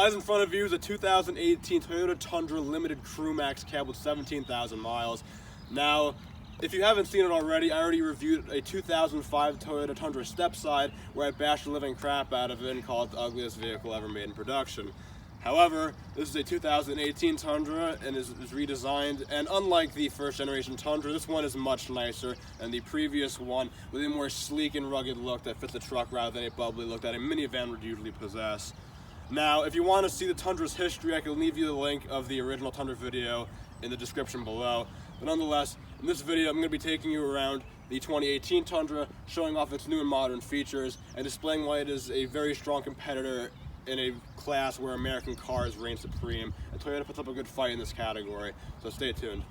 Lies in front of you is a 2018 Toyota Tundra Limited Crew Max cab with 17,000 miles. Now, if you haven't seen it already, I already reviewed a 2005 Toyota Tundra Stepside where I bashed the living crap out of it and called it the ugliest vehicle ever made in production. However, this is a 2018 Tundra and is redesigned, and unlike the first generation Tundra, this one is much nicer than the previous one with a more sleek and rugged look that fits a truck rather than a bubbly look that a minivan would usually possess. Now, if you want to see the Tundra's history, I can leave you the link of the original Tundra video in the description below. But nonetheless, in this video, I'm going to be taking you around the 2018 Tundra, showing off its new and modern features, and displaying why it is a very strong competitor in a class where American cars reign supreme, and Toyota puts up a good fight in this category. So stay tuned.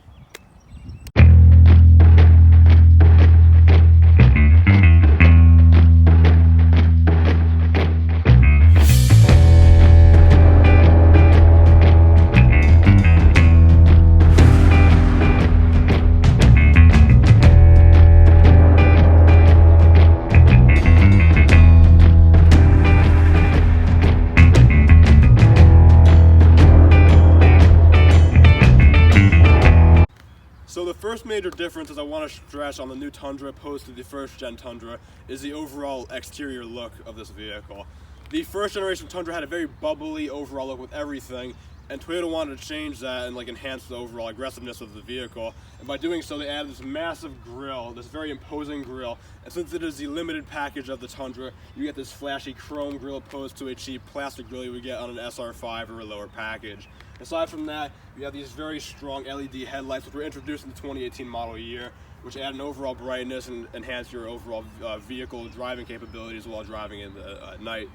So the first major difference is I want to stress on the new Tundra opposed to the first gen Tundra is the overall exterior look of this vehicle. The first generation Tundra had a very bubbly overall look with everything, and Toyota wanted to change that and enhance the overall aggressiveness of the vehicle. And by doing so, they added this massive grille, this very imposing grille. And since it is the limited package of the Tundra, you get this flashy chrome grille opposed to a cheap plastic grille you would get on an SR5 or a lower package. Aside from that, you have these very strong LED headlights, which were introduced in the 2018 model year, which add an overall brightness and enhance your overall vehicle driving capabilities while driving at night.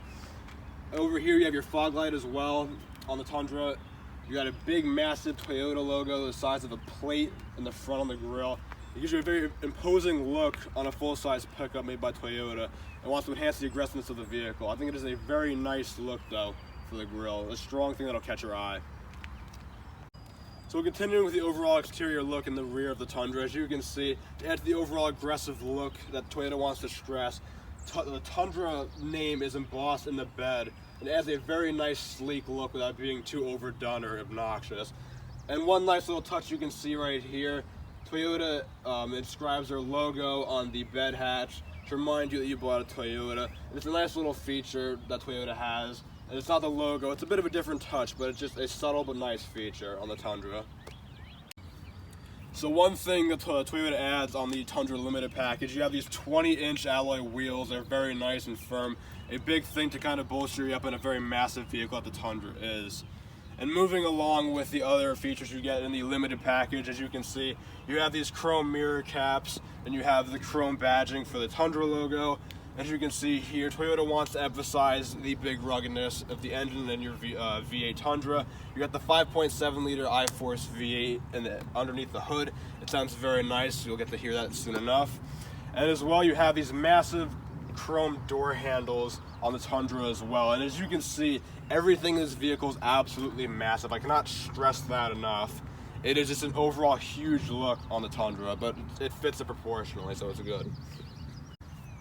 Over here, you have your fog light as well. On the Tundra, you got a big, massive Toyota logo the size of a plate in the front on the grille. It gives you a very imposing look on a full-size pickup made by Toyota and wants to enhance the aggressiveness of the vehicle. I think it is a very nice look, though, for the grille. A strong thing that'll catch your eye. So continuing with the overall exterior look in the rear of the Tundra, as you can see, to add to the overall aggressive look that Toyota wants to stress, the Tundra name is embossed in the bed, and it adds a very nice sleek look without being too overdone or obnoxious. And one nice little touch you can see right here, Toyota inscribes their logo on the bed hatch to remind you that you bought a Toyota. And it's a nice little feature that Toyota has. And it's not the logo, it's a bit of a different touch, but it's just a subtle but nice feature on the Tundra. So one thing that Toyota adds on the Tundra Limited package, you have these 20-inch alloy wheels. They're very nice and firm. A big thing to kind of bolster you up in a very massive vehicle that the Tundra is. And moving along with the other features you get in the Limited package, as you can see, you have these chrome mirror caps, and you have the chrome badging for the Tundra logo. As you can see here, Toyota wants to emphasize the big ruggedness of the engine in your V8 Tundra. You got the 5.7 liter I-Force V8 underneath the hood. It sounds very nice, you'll get to hear that soon enough. And as well, you have these massive chrome door handles on the Tundra as well. And as you can see, everything in this vehicle is absolutely massive. I cannot stress that enough. It is just an overall huge look on the Tundra, but it fits it proportionally, so it's good.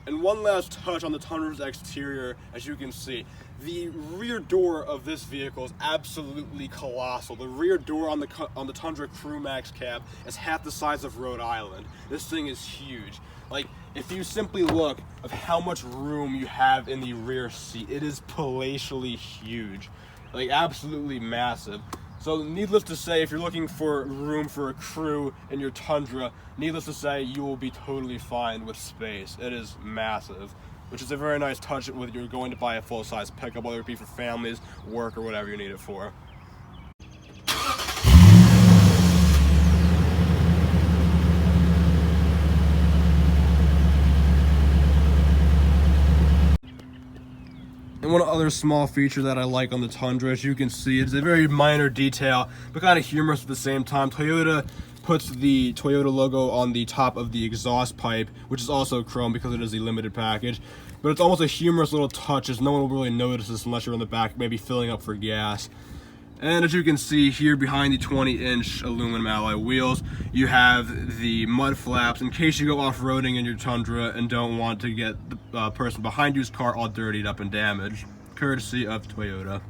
And one last touch on the Tundra's exterior, as you can see, the rear door of this vehicle is absolutely colossal. The rear door on the Tundra Crew Max cab is half the size of Rhode Island. This thing is huge. Like, if you simply look of how much room you have in the rear seat, it is palatially huge. Like, absolutely massive. So needless to say, if you're looking for room for a crew in your Tundra, needless to say, you will be totally fine with space. It is massive, which is a very nice touch when you're going to buy a full-size pickup, whether it be for families, work, or whatever you need it for. And one other small feature that I like on the Tundra, as you can see, it's a very minor detail, but kind of humorous at the same time. Toyota puts the Toyota logo on the top of the exhaust pipe, which is also chrome because it is a limited package. But it's almost a humorous little touch, as no one will really notice this unless you're in the back, maybe filling up for gas. And as you can see here behind the 20-inch aluminum alloy wheels, you have the mud flaps in case you go off-roading in your Tundra and don't want to get the person behind you's car all dirtied up and damaged, courtesy of Toyota.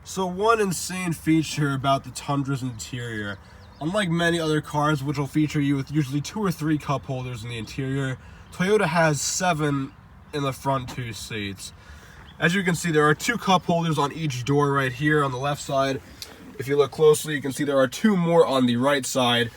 So one insane feature about the Tundra's interior, unlike many other cars which will feature you with usually 2 or 3 cup holders in the interior, Toyota has 7 in the front 2 seats. As you can see, there are 2 cup holders on each door right here on the left side. If you look closely, you can see there are 2 more on the right side.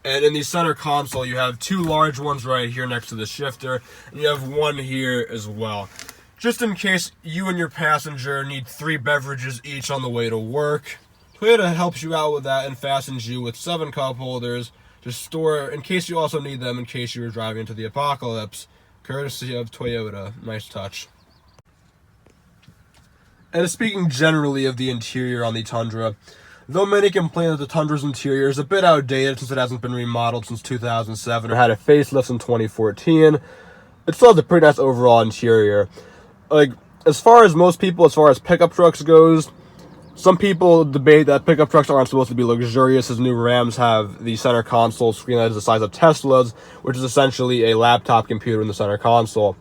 And in the center console, you have 2 large ones right here next to the shifter, and you have 1 here as well. Just in case you and your passenger need 3 beverages each on the way to work, Toyota helps you out with that and fastens you with 7 cup holders to store in case you also need them in case you were driving into the apocalypse. Courtesy of Toyota. Nice touch. And speaking generally of the interior on the Tundra, though many complain that the Tundra's interior is a bit outdated since it hasn't been remodeled since 2007 or had a facelift in 2014, it still has a pretty nice overall interior. Like, as far as pickup trucks goes, some people debate that pickup trucks aren't supposed to be luxurious, as new Rams have the center console screen that is the size of Tesla's, which is essentially a laptop computer in the center console.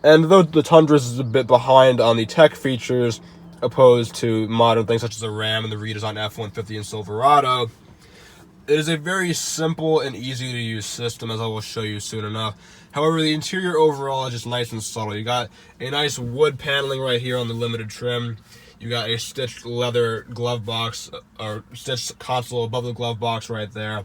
And though the Tundra is a bit behind on the tech features, opposed to modern things such as the Ram and the redesigned F-150 and Silverado, it is a very simple and easy to use system, as I will show you soon enough. However, the interior overall is just nice and subtle. You got a nice wood paneling right here on the limited trim. You got a stitched leather glove box, or stitched console above the glove box right there.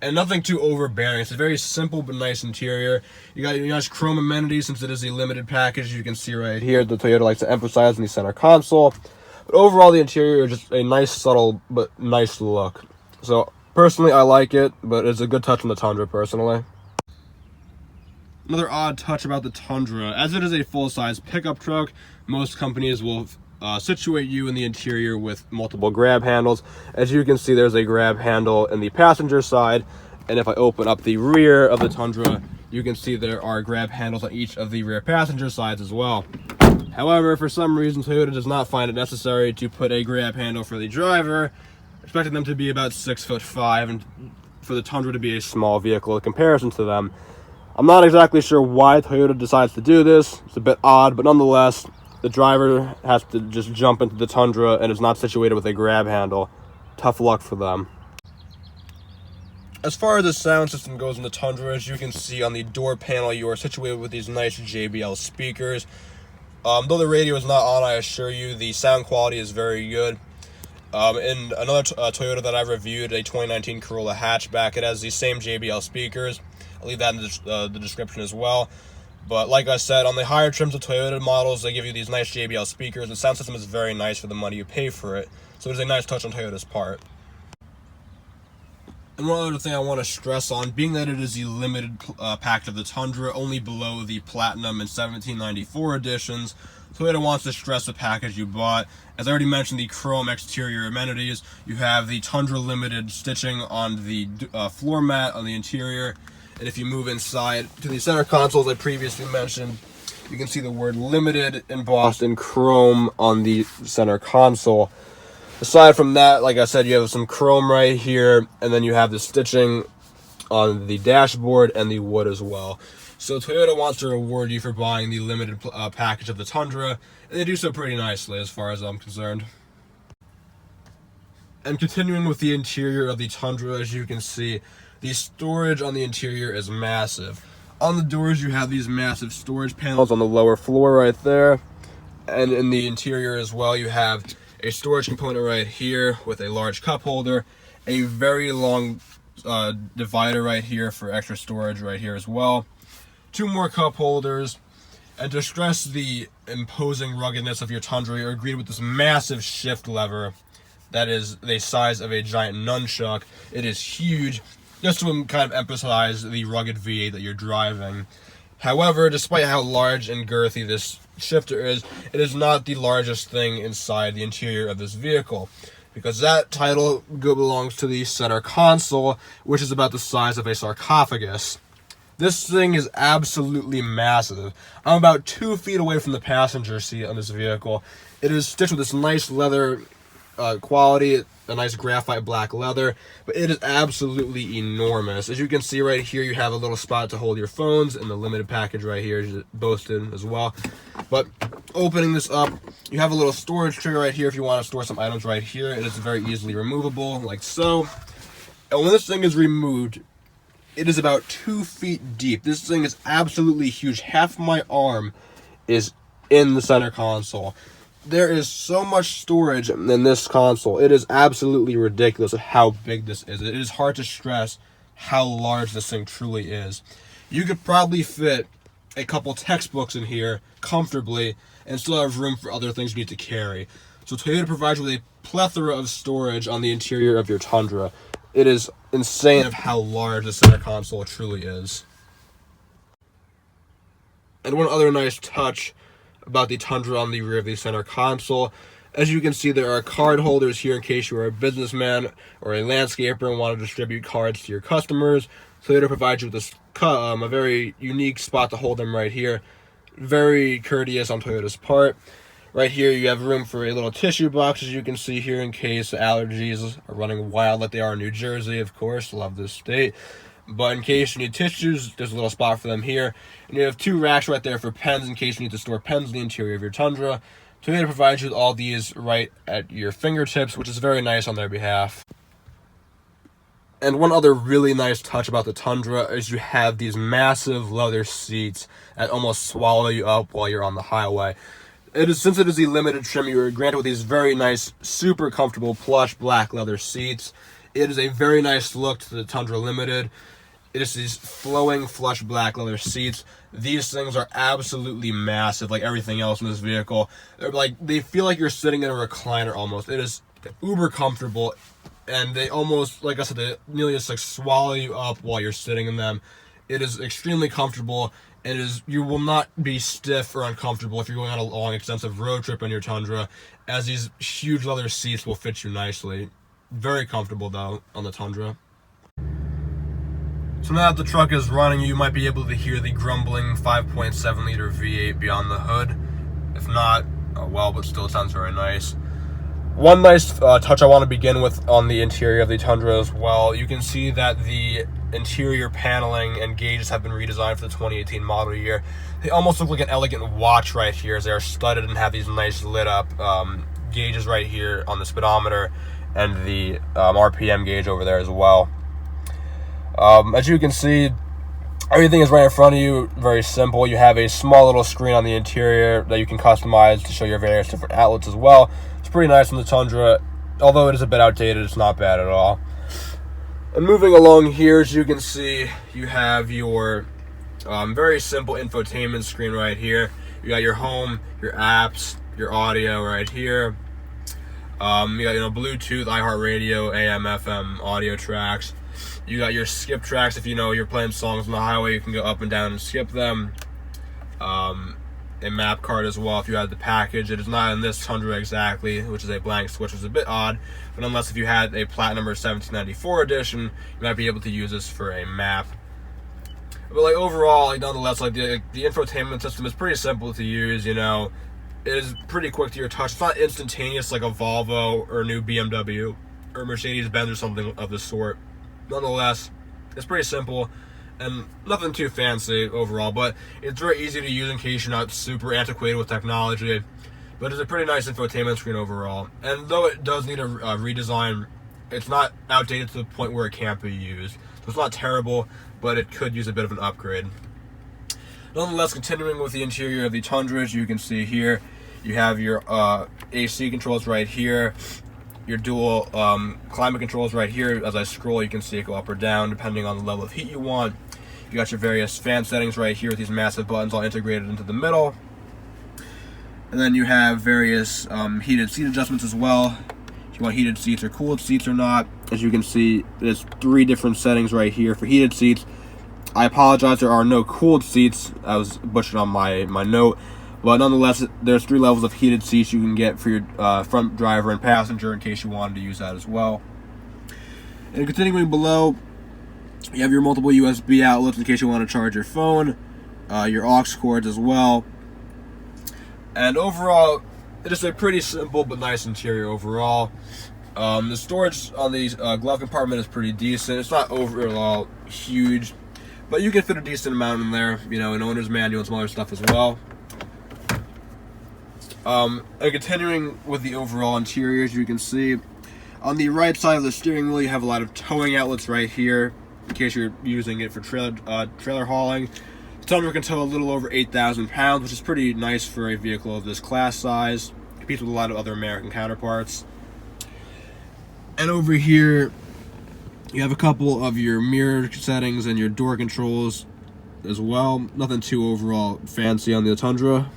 And nothing too overbearing. It's a very simple but nice interior. You got your nice chrome amenities since it is a limited package. You can see right here the Toyota likes to emphasize in the center console. But overall, the interior is just a nice, subtle, but nice look. So, personally, I like it, but it's a good touch on the Tundra, personally. Another odd touch about the Tundra, as it is a full-size pickup truck, most companies will situate you in the interior with multiple grab handles. As you can see, there's a grab handle in the passenger side, and if I open up the rear of the Tundra, you can see there are grab handles on each of the rear passenger sides as well. However, for some reason, Toyota does not find it necessary to put a grab handle for the driver, expecting them to be about 6'5", and for the Tundra to be a small vehicle in comparison to them. I'm not exactly sure why Toyota decides to do this. It's a bit odd, but nonetheless, the driver has to just jump into the Tundra and is not situated with a grab handle. Tough luck for them. As far as the sound system goes in the Tundra, as you can see on the door panel, you are situated with these nice JBL speakers. Though the radio is not on, I assure you, the sound quality is very good. In another Toyota that I reviewed, a 2019 Corolla hatchback, it has the same JBL speakers. I'll leave that in the description as well. But like I said, on the higher trims of Toyota models, they give you these nice JBL speakers. The sound system is very nice for the money you pay for it. So it's a nice touch on Toyota's part. And one other thing I want to stress on, being that it is the limited package of the Tundra, only below the Platinum and 1794 editions, Toyota wants to stress the package you bought. As I already mentioned, the chrome exterior amenities. You have the Tundra Limited stitching on the floor mat on the interior. And if you move inside to the center console, as I previously mentioned, you can see the word Limited embossed in chrome on the center console. Aside from that, like I said, you have some chrome right here, and then you have the stitching on the dashboard and the wood as well. So Toyota wants to reward you for buying the limited package of the Tundra, and they do so pretty nicely as far as I'm concerned. And continuing with the interior of the Tundra, as you can see, the storage on the interior is massive. On the doors, you have these massive storage panels on the lower floor right there. And in the interior as well, you have a storage component right here with a large cup holder, a very long divider right here for extra storage right here as well, 2 more cup holders, and to stress the imposing ruggedness of your Tundra, you're greeted with this massive shift lever that is the size of a giant nunchuck. It is huge, just to kind of emphasize the rugged V8 that you're driving. However, despite how large and girthy this shifter is, it is not the largest thing inside the interior of this vehicle, because that title belongs to the center console, which is about the size of a sarcophagus. This thing is absolutely massive. I'm about 2 feet away from the passenger seat on this vehicle. It is stitched with this nice leather quality, a nice graphite black leather, but it is absolutely enormous. As you can see right here, you have a little spot to hold your phones, and the limited package right here is boasted as well. But opening this up, you have a little storage tray right here if you want to store some items right here. It is very easily removable, like so. And when this thing is removed, it is about 2 feet deep. This thing is absolutely huge. Half my arm is in the center console. There is so much storage in this console. It is absolutely ridiculous of how big this is. It is hard to stress how large this thing truly is. You could probably fit a couple textbooks in here comfortably and still have room for other things you need to carry. So Toyota provides you with a plethora of storage on the interior of your Tundra. It is insane of how large the center console truly is. And one other nice touch about the Tundra on the rear of the center console, as you can see, there are card holders here in case you are a businessman or a landscaper and want to distribute cards to your customers. Toyota provides you with a very unique spot to hold them right here. Very courteous on Toyota's part. Right here you have room for a little tissue box, as you can see here, in case allergies are running wild like they are in New Jersey, of course. Love this state. But in case you need tissues, there's a little spot for them here. And you have 2 racks right there for pens in case you need to store pens in the interior of your Tundra. Toyota provides you with all these right at your fingertips, which is very nice on their behalf. And one other really nice touch about the Tundra is you have these massive leather seats that almost swallow you up while you're on the highway. Since it is the limited trim, you are granted with these very nice, super comfortable plush black leather seats. It is a very nice look to the Tundra Limited. It is these flowing, flush black leather seats. These things are absolutely massive, like everything else in this vehicle. They feel like you're sitting in a recliner almost. It is uber comfortable, and they almost, like I said, they nearly just like swallow you up while you're sitting in them. It is extremely comfortable, and you will not be stiff or uncomfortable if you're going on a long, extensive road trip in your Tundra, as these huge leather seats will fit you nicely. Very comfortable though on the Tundra. So now that the truck is running, you might be able to hear the grumbling 5.7 liter V8 beyond the hood. If not, well, but still it sounds very nice. One nice touch I want to begin with on the interior of the Tundra as well. You can see that the interior paneling and gauges have been redesigned for the 2018 model year. They almost look like an elegant watch right here, as they are studded and have these nice lit up gauges right here on the speedometer and the RPM gauge over there as well. As you can see, everything is right in front of you, very simple. You have a small little screen on the interior that you can customize to show your various different outlets as well. It's pretty nice on the Tundra. Although it is a bit outdated, it's not bad at all. And moving along here, as you can see, you have your very simple infotainment screen right here. You got your home, your apps, your audio right here. You got Bluetooth, iHeartRadio, AM, FM audio tracks. You got your skip tracks. If you're playing songs on the highway, you can go up and down and skip them. A map card as well if you had the package. It is not in this Tundra exactly, which is a blank switch, which is a bit odd. But unless if you had a Platinum or 1794 edition, you might be able to use this for a map. But overall, nonetheless, the infotainment system is pretty simple to use. It is pretty quick to your touch. It's not instantaneous like a Volvo or a new BMW or Mercedes-Benz or something of the sort. Nonetheless, it's pretty simple and nothing too fancy overall, but it's very easy to use in case you're not super antiquated with technology. But it's a pretty nice infotainment screen overall. And though it does need a redesign, it's not outdated to the point where it can't be used. So it's not terrible, but it could use a bit of an upgrade. Nonetheless, continuing with the interior of the Tundra, as you can see here, you have your AC controls right here. Your dual climate controls right here. As I scroll, you can see it go up or down depending on the level of heat you want. You got your various fan settings right here with these massive buttons all integrated into the middle. And then you have various heated seat adjustments as well. If you want heated seats or cooled seats or not. As you can see, there's 3 different settings right here for heated seats. I apologize, there are no cooled seats. I was butchered on my note. But nonetheless, there's 3 levels of heated seats you can get for your front driver and passenger in case you wanted to use that as well. And continuing below, you have your multiple USB outlets in case you want to charge your phone, your aux cords as well. And overall, it is a pretty simple but nice interior overall. The storage on the glove compartment is pretty decent. It's not overall huge, but you can fit a decent amount in there. An owner's manual and some other stuff as well. And continuing with the overall interior, as you can see, on the right side of the steering wheel, you have a lot of towing outlets right here, in case you're using it for trailer hauling. The Tundra can tow a little over 8,000 pounds, which is pretty nice for a vehicle of this class size. Competes with a lot of other American counterparts. And over here, you have a couple of your mirror settings and your door controls as well. Nothing too overall fancy on the Tundra.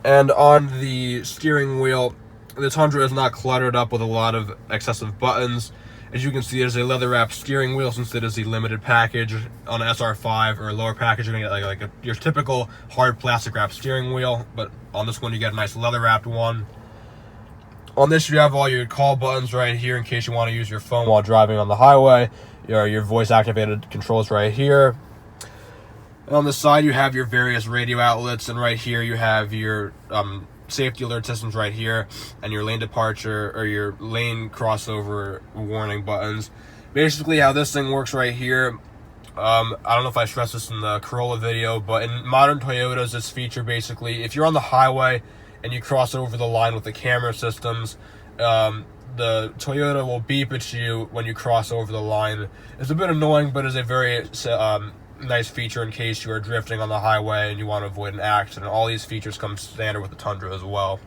And on the steering wheel, the Tundra is not cluttered up with a lot of excessive buttons. As you can see, there's a leather-wrapped steering wheel since it is the limited package. On an SR5 or a lower package, you're gonna get your typical hard plastic-wrapped steering wheel, but on this one, you get a nice leather-wrapped one. On this, you have all your call buttons right here in case you want to use your phone while driving on the highway. Your voice-activated controls right here. And on the side, you have your various radio outlets, and right here, you have your safety alert systems right here, and your lane departure or your lane crossover warning buttons. Basically, how this thing works right here, I don't know if I stressed this in the Corolla video, but in modern Toyotas, this feature basically, if you're on the highway and you cross over the line with the camera systems, the Toyota will beep at you when you cross over the line. It's a bit annoying, but it's a very nice feature in case you are drifting on the highway and you want to avoid an accident. All these features come standard with the Tundra as well.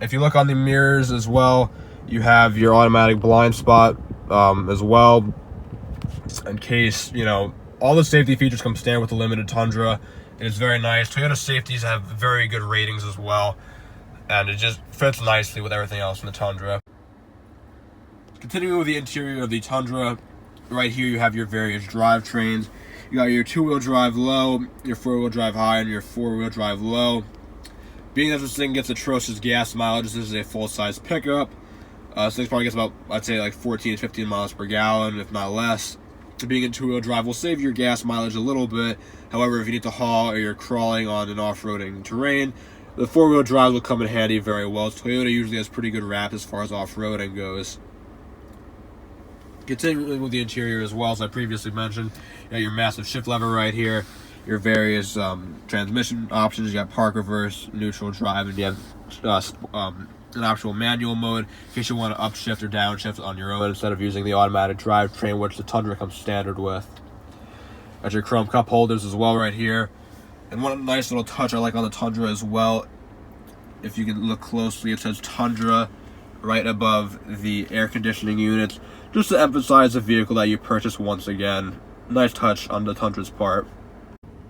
If you look on the mirrors as well, you have your automatic blind spot as well. In case, all the safety features come standard with the limited Tundra. It is very nice. Toyota safeties have very good ratings as well, and it just fits nicely with everything else in the Tundra. Continuing with the interior of the Tundra, right here you have your various drivetrains. You got your two-wheel drive low, your four-wheel drive high, and your four-wheel drive low. Being that this thing gets atrocious gas mileage, this is a full-size pickup. This thing probably gets about, I'd say, like 14 to 15 miles per gallon, if not less. Being in two-wheel drive will save your gas mileage a little bit. However, if you need to haul or you're crawling on an off-roading terrain, the four-wheel drive will come in handy very well. Toyota usually has pretty good rap as far as off-roading goes. Continuing with the interior as well, as I previously mentioned, you got your massive shift lever right here, your various transmission options. You got park, reverse, neutral, drive, and you have an optional manual mode in case you want to upshift or downshift on your own instead of using the automatic drivetrain, which the Tundra comes standard with. Got your chrome cup holders as well right here. And one nice little touch I like on the Tundra as well, if you can look closely, it says Tundra right above the air conditioning units, just to emphasize the vehicle that you purchased once again. Nice touch on the Tundra's part.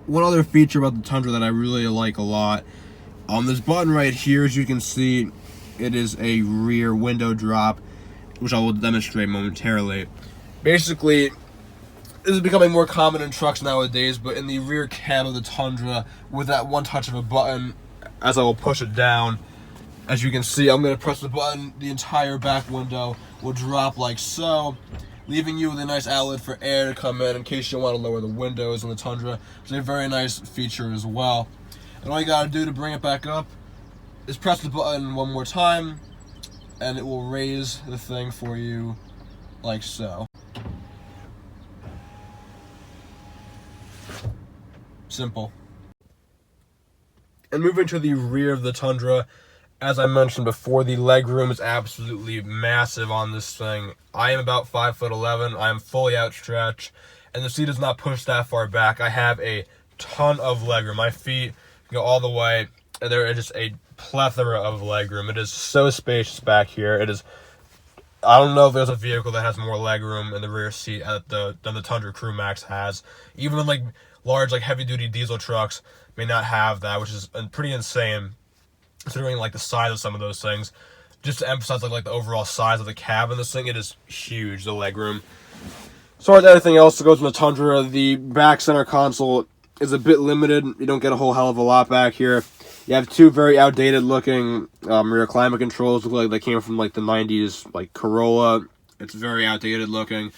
One other feature about the Tundra that I really like a lot, on this button right here, as you can see, it is a rear window drop, which I will demonstrate momentarily. Basically, this is becoming more common in trucks nowadays, but in the rear cab of the Tundra, with that one touch of a button, as I will push it down, as you can see, I'm going to press the button, the entire back window will drop like so, leaving you with a nice outlet for air to come in case you want to lower the windows on the Tundra. It's a very nice feature as well. And all you got to do to bring it back up is press the button one more time, and it will raise the thing for you like so. Simple. And moving to the rear of the Tundra, as I mentioned before, the legroom is absolutely massive on this thing. I am about 5'11". I am fully outstretched, and the seat is not pushed that far back. I have a ton of legroom. My feet go all the way, and there is just a plethora of legroom. It is so spacious back here. It is. I don't know if there's a vehicle that has more legroom in the rear seat than the Tundra Crew Max has. Even like large, like heavy-duty diesel trucks may not have that, which is pretty insane, considering like the size of some of those things. Just to emphasize like the overall size of the cab in this thing, it is huge, the legroom. As far as everything else that goes in the Tundra, the back center console is a bit limited. You don't get a whole hell of a lot back here. You have two very outdated looking rear climate controls. Look like they came from like the 90s, like Corolla. It's very outdated looking.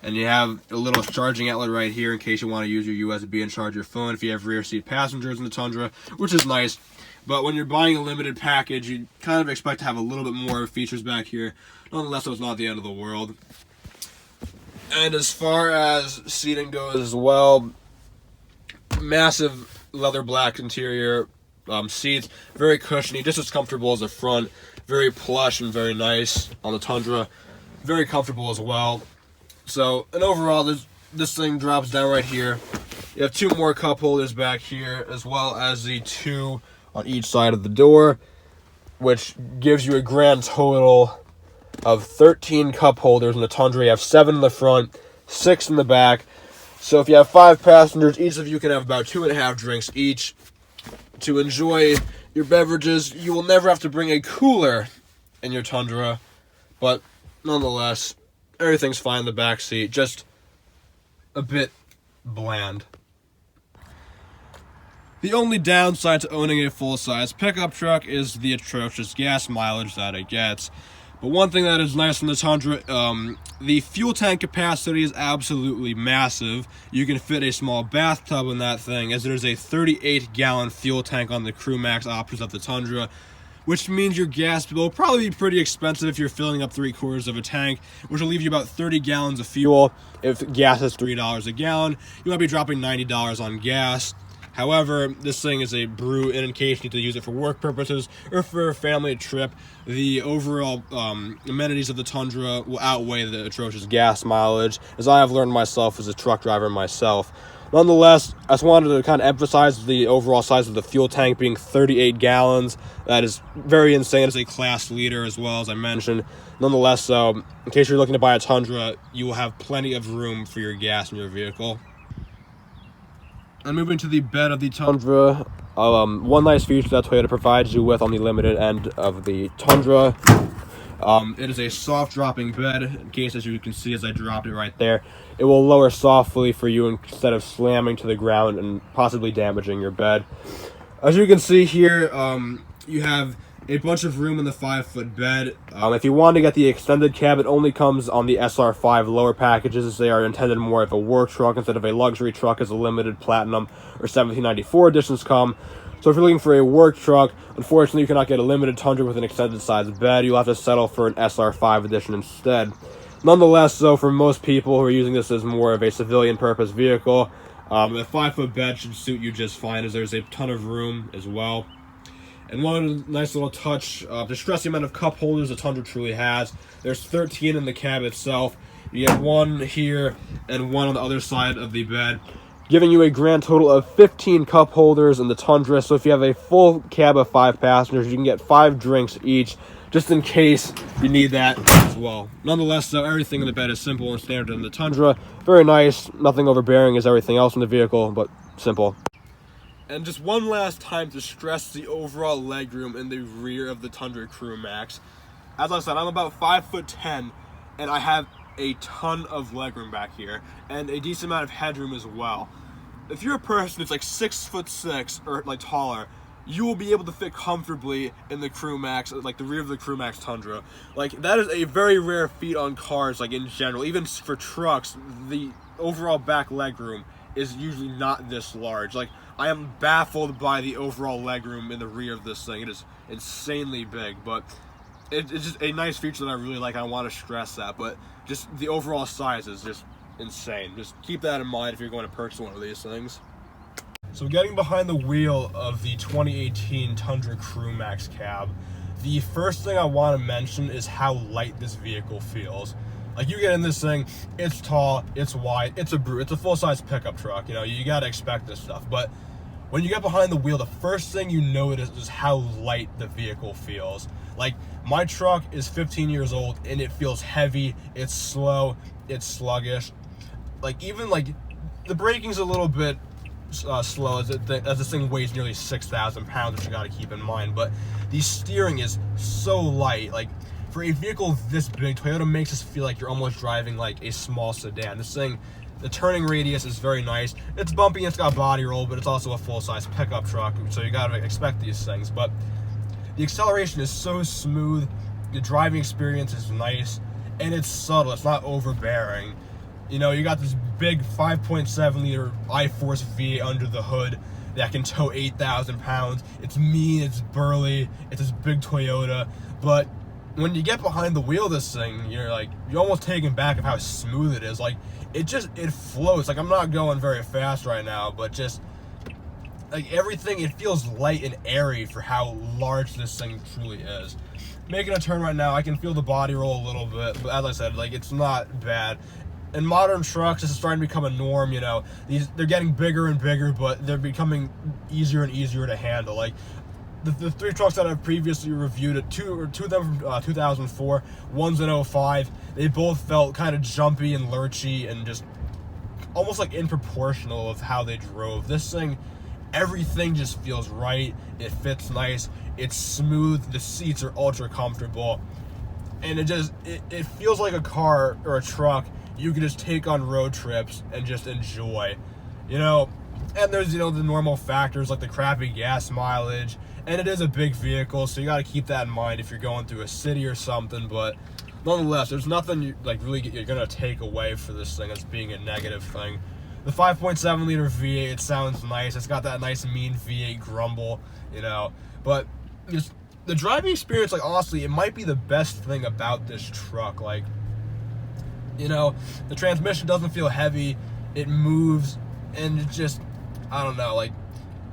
And you have a little charging outlet right here in case you want to use your USB and charge your phone if you have rear seat passengers in the Tundra, which is nice. But when you're buying a limited package, you kind of expect to have a little bit more features back here. Nonetheless, it's not the end of the world. And as far as seating goes as well, massive leather black interior, seats, very cushiony, just as comfortable as the front, very plush and very nice on the Tundra, very comfortable as well. So, and overall, this thing drops down right here. You have 2 more cup holders back here, as well as the 2 on each side of the door, which gives you a grand total of 13 cup holders in the Tundra. You have 7 in the front, 6 in the back. So if you have 5 passengers, each of you can have about 2.5 drinks each to enjoy your beverages. You will never have to bring a cooler in your Tundra, but nonetheless, everything's fine in the back seat, just a bit bland. The only downside to owning a full-size pickup truck is the atrocious gas mileage that it gets. But one thing that is nice on the Tundra, the fuel tank capacity is absolutely massive. You can fit a small bathtub in that thing, as there's a 38-gallon fuel tank on the Crew Max options of the Tundra, which means your gas bill will probably be pretty expensive if you're filling up 3/4 of a tank, which will leave you about 30 gallons of fuel. If gas is $3 a gallon, you might be dropping $90 on gas. However, this thing is a brew, and in case you need to use it for work purposes or for a family trip, the overall amenities of the Tundra will outweigh the atrocious gas mileage, as I have learned myself as a truck driver myself. Nonetheless, I just wanted to kind of emphasize the overall size of the fuel tank being 38 gallons. That is very insane as a class leader, as well, as I mentioned. Nonetheless, so in case you're looking to buy a Tundra, you will have plenty of room for your gas in your vehicle. And moving to the bed of the Tundra, one nice feature that Toyota provides you with on the limited end of the Tundra, it is a soft dropping bed. In case, as you can see as I dropped it right there, it will lower softly for you instead of slamming to the ground and possibly damaging your bed. As you can see here, you have a bunch of room in the 5-foot bed. If you want to get the extended cab, it only comes on the SR5 lower packages, as they are intended more of a work truck instead of a luxury truck, as a limited platinum or 1794 editions come. So if you're looking for a work truck, unfortunately you cannot get a limited Tundra with an extended size bed. You'll have to settle for an SR5 edition instead. Nonetheless, though, for most people who are using this as more of a civilian purpose vehicle, a 5-foot bed should suit you just fine, as there's a ton of room as well. And one nice little touch, to stress the amount of cup holders the Tundra truly has. There's 13 in the cab itself. You have 1 here and 1 on the other side of the bed, giving you a grand total of 15 cup holders in the Tundra. So if you have a full cab of 5 passengers, you can get 5 drinks each, just in case you need that as well. Nonetheless, though, everything in the bed is simple and standard in the Tundra. Very nice, nothing overbearing as everything else in the vehicle, but simple. And just one last time to stress the overall legroom in the rear of the Tundra Crew Max. As I said, I'm about 5'10", and I have a ton of legroom back here, and a decent amount of headroom as well. If you're a person who's like 6'6" or like taller, you will be able to fit comfortably in the Crew Max, like the rear of the Crew Max Tundra. Like, that is a very rare feat on cars, like in general. Even for trucks, the overall back legroom is usually not this large. Like, I am baffled by the overall legroom in the rear of this thing. It is insanely big, but it's just a nice feature that I really like. I want to stress that, but just the overall size is just insane. Just keep that in mind if you're going to purchase one of these things. So getting behind the wheel of the 2018 Tundra Crew Max cab, the first thing I want to mention is how light this vehicle feels. Like, you get in this thing, it's tall, it's wide, it's a full-size pickup truck. You know, you gotta expect this stuff. But when you get behind the wheel, the first thing you notice is how light the vehicle feels. Like, my truck is 15 years old, and it feels heavy, it's slow, it's sluggish. Like, even, like, the braking's a little bit slow, as this thing weighs nearly 6,000 pounds, which you gotta keep in mind. But the steering is so light. Like, for a vehicle this big, Toyota makes us feel like you're almost driving like a small sedan. This thing, the turning radius is very nice. It's bumpy, it's got body roll, but it's also a full-size pickup truck, so you gotta expect these things. But the acceleration is so smooth, the driving experience is nice, and it's subtle, it's not overbearing. You know, you got this big 5.7 liter I-Force V8 under the hood that can tow 8,000 pounds. It's mean, it's burly, it's this big Toyota, but when you get behind the wheel of this thing, you're almost taken back of how smooth it is. Like, it flows. Like, I'm not going very fast right now, but just like everything, it feels light and airy for how large this thing truly is. Making a turn right now, I can feel the body roll a little bit, but as I said, like, it's not bad. In modern trucks, this is starting to become a norm, you know. They're getting bigger and bigger, but they're becoming easier and easier to handle. Like, the 3 trucks that I've previously reviewed, two of them from 2004, one's in 05, they both felt kind of jumpy and lurchy and just almost like in-proportional of how they drove. This thing, everything just feels right, it fits nice, it's smooth, the seats are ultra comfortable, and it feels like a car or a truck you can just take on road trips and just enjoy, you know. And there's, you know, the normal factors like the crappy gas mileage, and it is a big vehicle, so you got to keep that in mind if you're going through a city or something. But nonetheless, there's nothing you're gonna take away for this thing as being a negative thing. The 5.7 liter V8, it sounds nice. It's got that nice mean V8 grumble, you know. But just the driving experience, like, honestly, it might be the best thing about this truck. Like, you know, the transmission doesn't feel heavy, it moves, and it just, I don't know, like,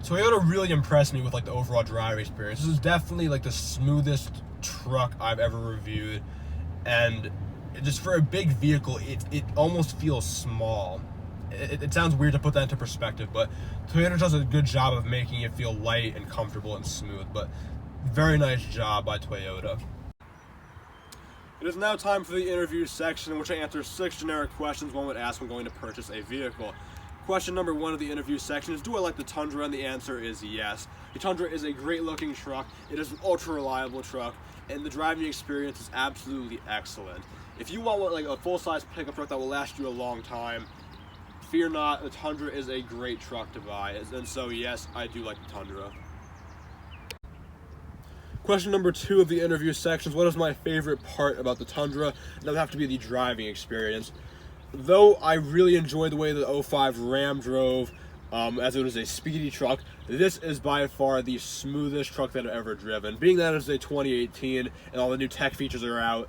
Toyota really impressed me with, like, the overall driving experience. This is definitely, like, the smoothest truck I've ever reviewed, and just for a big vehicle, it almost feels small. It sounds weird to put that into perspective, but Toyota does a good job of making it feel light and comfortable and smooth, but very nice job by Toyota. It is now time for the interview section, in which I answer 6 generic questions one would ask when going to purchase a vehicle. Question number 1 of the interview section is, do I like the Tundra? And the answer is yes. The Tundra is a great looking truck, it is an ultra reliable truck, and the driving experience is absolutely excellent. If you want like a full-size pickup truck that will last you a long time, fear not, the Tundra is a great truck to buy. And so yes, I do like the Tundra. Question number 2 of the interview section is, what is my favorite part about the Tundra? And that would have to be the driving experience. Though I really enjoyed the way the 05 Ram drove, as it was a speedy truck, this is by far the smoothest truck that I've ever driven. Being that it's a 2018 and all the new tech features are out,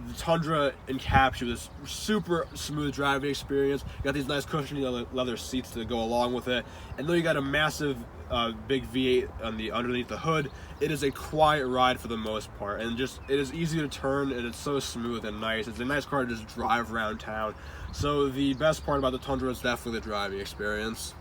the Tundra encapsulates this super smooth driving experience. You got these nice cushiony leather seats to go along with it, and then you got a massive big V8 underneath the hood. It is a quiet ride for the most part, and just it is easy to turn, and it's so smooth and nice. It's a nice car to just drive around town. So the best part about the Tundra is definitely the driving experience.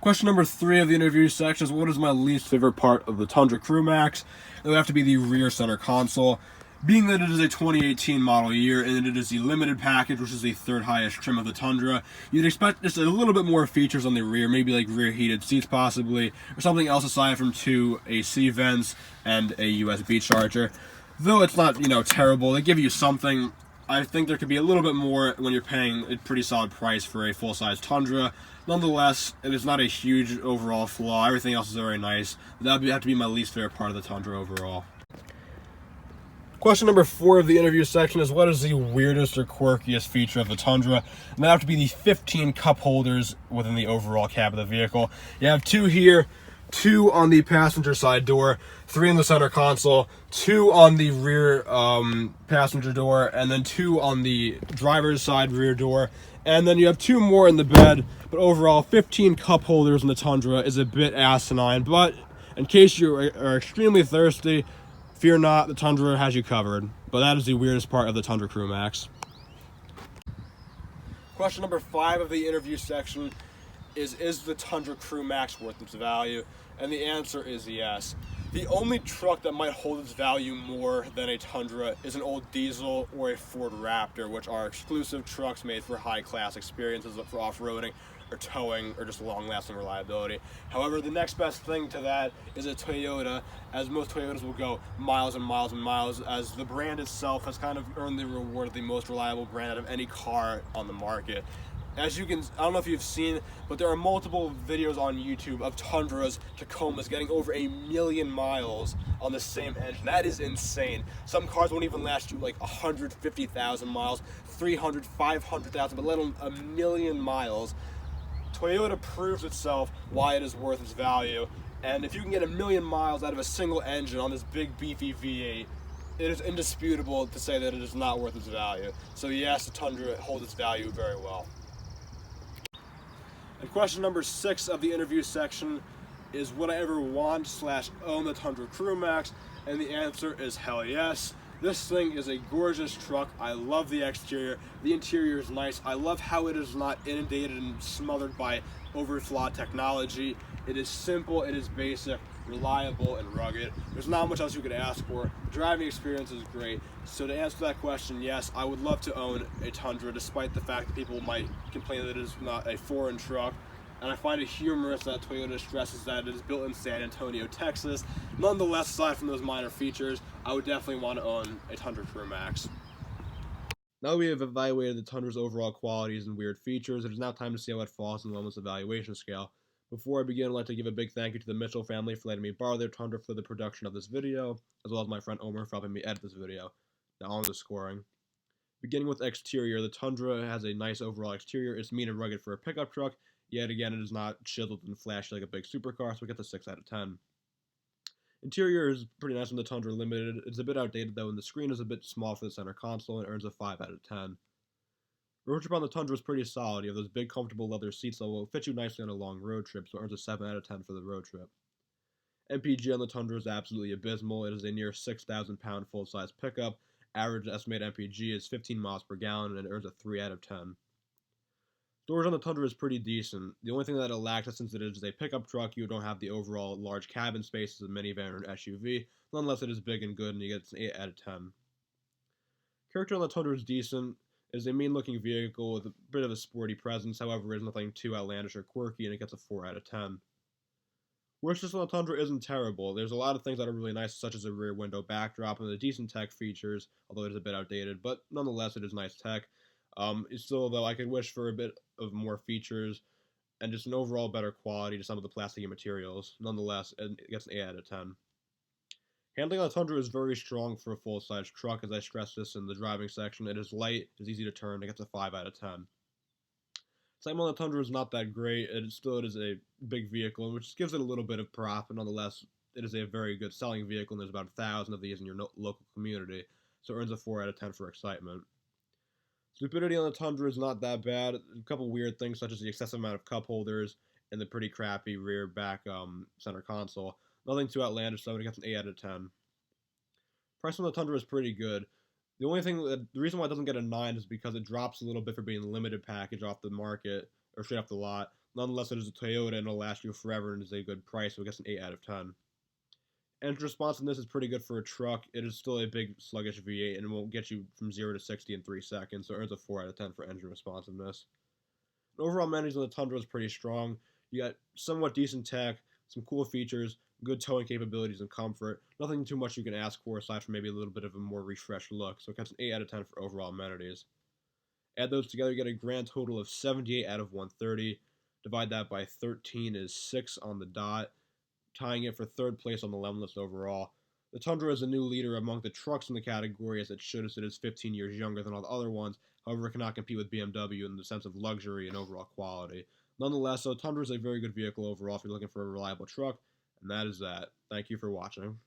Question number 3 of the interview section is, what is my least favorite part of the Tundra Crew Max? It would have to be the rear center console. Being that it is a 2018 model year and it is the limited package, which is the 3rd highest trim of the Tundra, you'd expect just a little bit more features on the rear, maybe like rear heated seats possibly, or something else aside from 2 AC vents and a USB charger. Though it's not, you know, terrible, they give you something. I think there could be a little bit more when you're paying a pretty solid price for a full-size Tundra. Nonetheless, it is not a huge overall flaw. Everything else is very nice. That would have to be my least favorite part of the Tundra overall. Question number 4 of the interview section is, what is the weirdest or quirkiest feature of the Tundra? And that have to be the 15 cup holders within the overall cab of the vehicle. You have 2 here, 2 on the passenger side door, 3 in the center console, 2 on the rear passenger door, and then 2 on the driver's side rear door. And then you have 2 more in the bed, but overall 15 cup holders in the Tundra is a bit asinine. But in case you are extremely thirsty, fear not, the Tundra has you covered. But that is the weirdest part of the Tundra Crew Max. Question number 5 of the interview section is the Tundra Crew Max worth its value? And the answer is yes. The only truck that might hold its value more than a Tundra is an old diesel or a Ford Raptor, which are exclusive trucks made for high-class experiences for off-roading or towing or just long-lasting reliability. However, the next best thing to that is a Toyota, as most Toyotas will go miles and miles and miles, as the brand itself has kind of earned the reward of the most reliable brand out of any car on the market. As you can, I don't know if you've seen, but there are multiple videos on YouTube of Tundras, Tacomas getting over 1 million miles on the same engine. That is insane. Some cars won't even last you like 150,000 miles, 300, 500,000, but let alone 1 million miles. Toyota proves itself why it is worth its value. And if you can get 1 million miles out of a single engine on this big beefy V8, it is indisputable to say that it is not worth its value. So yes, the Tundra holds its value very well. And question number 6 of the interview section is, would I ever want / own the Tundra Crew Max? And the answer is hell yes. This thing is a gorgeous truck. I love the exterior. The interior is nice. I love how it is not inundated and smothered by overflawed technology. It is simple, it is basic, reliable, and rugged. There's not much else you could ask for. Driving experience is great. So to answer that question, yes, I would love to own a Tundra, despite the fact that people might complain that it is not a foreign truck. And I find it humorous that Toyota stresses that it is built in San Antonio, Texas. Nonetheless, aside from those minor features, I would definitely want to own a Tundra Crew Max. Now that we have evaluated the Tundra's overall qualities and weird features, it is now time to see how it falls on the Wellness evaluation scale. Before I begin, I'd like to give a big thank you to the Mitchell family for letting me borrow their Tundra for the production of this video, as well as my friend Omer for helping me edit this video. Now on to the scoring. Beginning with exterior, the Tundra has a nice overall exterior. It's mean and rugged for a pickup truck, yet again it is not chiseled and flashy like a big supercar, so we get the 6 out of 10. Interior is pretty nice on the Tundra Limited. It's a bit outdated though, and the screen is a bit small for the center console and earns a 5 out of 10. Road trip on the Tundra is pretty solid. You have those big comfortable leather seats that will fit you nicely on a long road trip, so it earns a 7 out of 10 for the road trip. MPG on the Tundra is absolutely abysmal. It is a near 6,000 pound full-size pickup. Average estimated MPG is 15 miles per gallon and it earns a 3 out of 10. Storage on the Tundra is pretty decent. The only thing that it lacks, since it is a pickup truck, you don't have the overall large cabin space as a minivan or an SUV. Nonetheless, it is big and good, and you get an 8 out of 10. Character on the Tundra is decent. It is a mean-looking vehicle with a bit of a sporty presence. However, it is nothing too outlandish or quirky, and it gets a 4 out of 10. Worst on the Tundra isn't terrible. There's a lot of things that are really nice, such as a rear window backdrop and the decent tech features, although it is a bit outdated, but nonetheless, it is nice tech. Still, though, I could wish for a bit of more features and just an overall better quality to some of the plasticky materials. Nonetheless, it gets an 8 out of 10. Handling on the Tundra is very strong for a full-size truck, as I stressed this in the driving section. It is light, it is easy to turn, it gets a 5 out of 10. Time on the Tundra is not that great. It is a big vehicle, which gives it a little bit of prop, but nonetheless, it is a very good selling vehicle, and there's about 1,000 of these in your local community, so it earns a 4 out of 10 for excitement. Stupidity on the Tundra is not that bad. A couple weird things, such as the excessive amount of cup holders and the pretty crappy rear back center console. Nothing too outlandish, though, and it gets an 8 out of 10. Price on the Tundra is pretty good. The reason why it doesn't get a 9 is because it drops a little bit for being a limited package off the market, or straight off the lot. Nonetheless, it is a Toyota and it'll last you forever and is a good price, so it gets an 8 out of 10. Engine responsiveness is pretty good for a truck. It is still a big, sluggish V8, and it won't get you from 0 to 60 in 3 seconds, so it earns a 4 out of 10 for engine responsiveness. And overall amenities on the Tundra is pretty strong. You got somewhat decent tech, some cool features, good towing capabilities and comfort. Nothing too much you can ask for aside from maybe a little bit of a more refreshed look, so it gets an 8 out of 10 for overall amenities. Add those together, you get a grand total of 78 out of 130. Divide that by 13 is 6 on the dot, tying it for third place on the lemon list overall. The Tundra is a new leader among the trucks in the category, as it should, as it is 15 years younger than all the other ones. However, it cannot compete with BMW in the sense of luxury and overall quality. Nonetheless, so Tundra is a very good vehicle overall if you're looking for a reliable truck, and that is that. Thank you for watching.